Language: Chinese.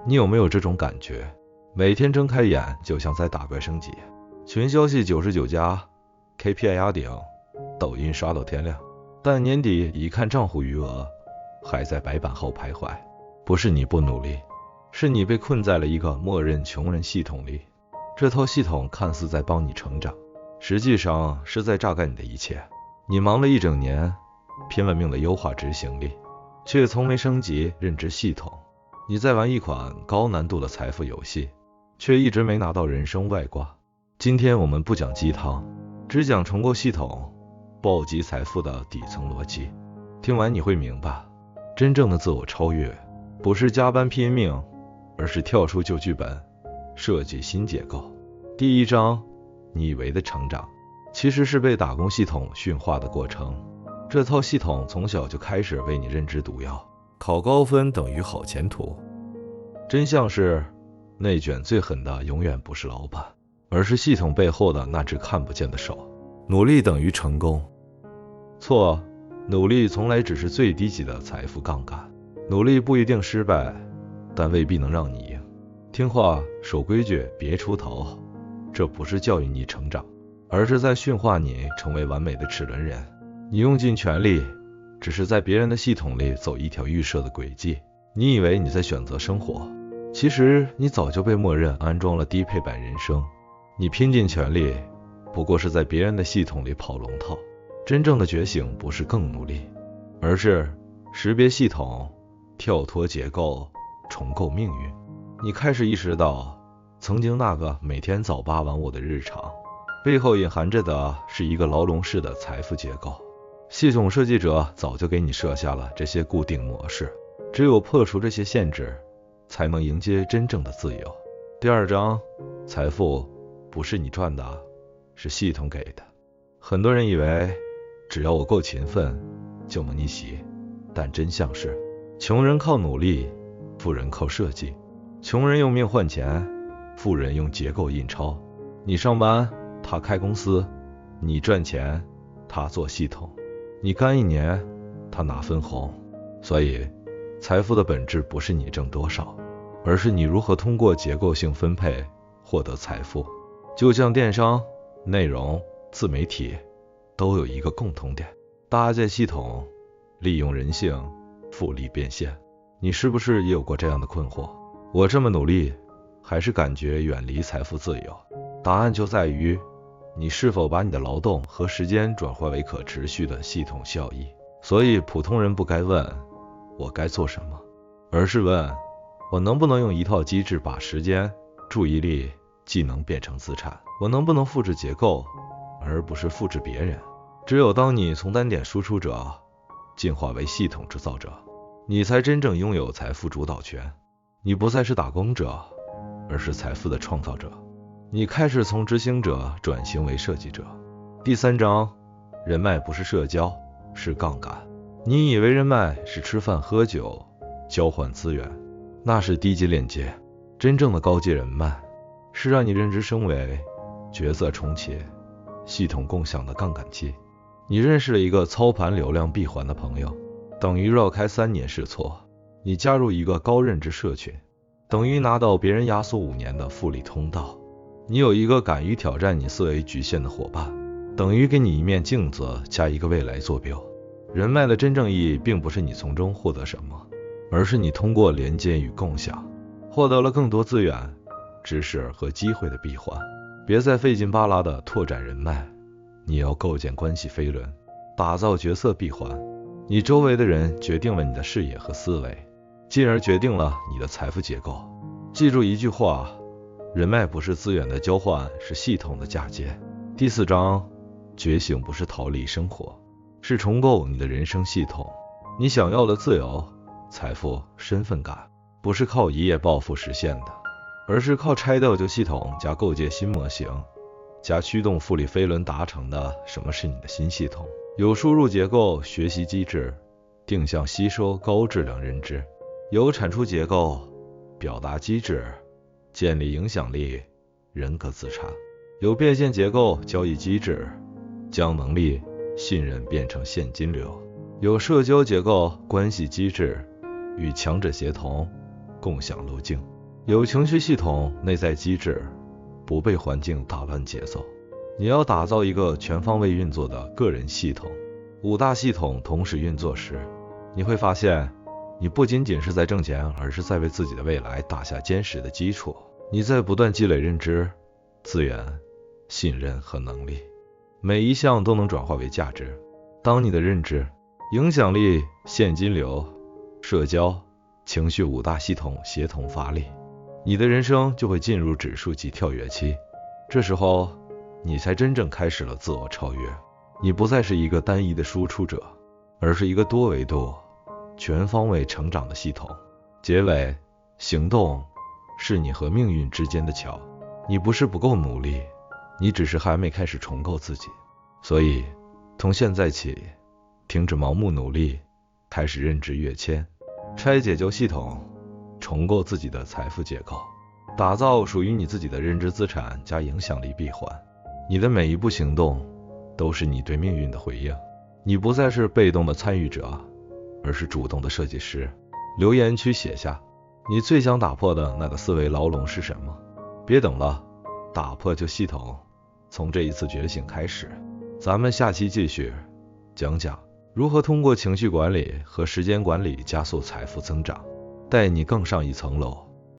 你有没有这种感觉？每天睁开眼就像在打怪升级，群消息99加 KPI 压顶，抖音刷到天亮，但年底一看账户余额还在白板后徘徊。不是你不努力，是你被困在了一个默认穷人系统里。这套系统看似在帮你成长，实际上是在榨干你的一切。你忙了一整年，拼了命的优化执行力，却从没升级认知系统。你在玩一款高难度的财富游戏，却一直没拿到人生外挂。今天我们不讲鸡汤，只讲重构系统暴击财富的底层逻辑。听完你会明白，真正的自我超越不是加班拼命，而是跳出旧剧本，设计新结构。第一章，你以为的成长，其实是被打工系统驯化的过程。这套系统从小就开始为你认知毒药，考高分等于好前途。真相是，内卷最狠的永远不是老板，而是系统背后的那只看不见的手。努力等于成功，错，努力从来只是最低级的财富杠杆。努力不一定失败，但未必能让你赢。听话，守规矩，别出头，这不是教育你成长，而是在驯化你成为完美的齿轮人。你用尽全力，只是在别人的系统里走一条预设的轨迹。你以为你在选择生活，其实你早就被默认安装了低配版人生。你拼尽全力，不过是在别人的系统里跑龙套。真正的觉醒不是更努力，而是识别系统，跳脱结构，重构命运。你开始意识到，曾经那个每天早八晚五的日常，背后隐含着的是一个牢笼式的财富结构。系统设计者早就给你设下了这些固定模式，只有破除这些限制，才能迎接真正的自由。第二章，财富不是你赚的，是系统给的。很多人以为，只要我够勤奋，就能逆袭，但真相是，穷人靠努力，富人靠设计。穷人用命换钱，富人用结构印钞。你上班，他开公司；你赚钱，他做系统；你干一年，他拿分红。所以，财富的本质不是你挣多少，而是你如何通过结构性分配获得财富。就像电商、内容、自媒体都有一个共同点，搭建系统，利用人性，复利变现。你是不是也有过这样的困惑？我这么努力，还是感觉远离财富自由？答案就在于，你是否把你的劳动和时间转化为可持续的系统效益。所以普通人不该问我该做什么，而是问我能不能用一套机制把时间、注意力、技能变成资产。我能不能复制结构，而不是复制别人。只有当你从单点输出者进化为系统制造者，你才真正拥有财富主导权。你不再是打工者，而是财富的创造者。你开始从执行者转型为设计者。第三章，人脉不是社交，是杠杆。你以为人脉是吃饭喝酒交换资源，那是低级链接。真正的高阶人脉是让你认知升维，角色重启，系统共享的杠杆期。你认识了一个操盘流量闭环的朋友，等于绕开3年试错。你加入一个高认知社群，等于拿到别人压缩5年的复利通道。你有一个敢于挑战你思维局限的伙伴，等于给你一面镜子加一个未来坐标。人脉的真正意义并不是你从中获得什么，而是你通过连接与共享，获得了更多资源、知识和机会的闭环。别再费劲巴拉的拓展人脉，你要构建关系飞轮，打造角色闭环。你周围的人决定了你的视野和思维，进而决定了你的财富结构。记住一句话，人脉不是资源的交换，是系统的嫁接。第4章，觉醒不是逃离生活，是重构你的人生系统。你想要的自由、财富、身份感，不是靠一夜暴富实现的，而是靠拆掉旧系统加构建新模型，加驱动复利飞轮达成的。什么是你的新系统？有输入结构、学习机制、定向吸收高质量认知；有产出结构、表达机制、建立影响力、人格资产；有变现结构、交易机制，将能力、信任变成现金流；有社交结构、关系机制，与强者协同，共享路径。有情绪系统内在机制，不被环境打乱节奏。你要打造一个全方位运作的个人系统。5大系统同时运作时，你会发现，你不仅仅是在挣钱，而是在为自己的未来打下坚实的基础。你在不断积累认知、资源、信任和能力，每一项都能转化为价值。当你的认知、影响力、现金流、社交、情绪5大系统协同发力，你的人生就会进入指数级跳跃期。这时候，你才真正开始了自我超越。你不再是一个单一的输出者，而是一个多维度、全方位成长的系统。结尾，行动是你和命运之间的桥。你不是不够努力，你只是还没开始重构自己。所以，从现在起，停止盲目努力，开始认知跃迁，拆解旧系统，重构自己的财富结构，打造属于你自己的认知资产加影响力闭环。你的每一步行动都是你对命运的回应。你不再是被动的参与者，而是主动的设计师。留言区写下你最想打破的那个思维牢笼是什么？别等了，打破旧系统，从这一次觉醒开始。咱们下期继续讲讲如何通过情绪管理和时间管理加速财富增长，带你更上一层楼。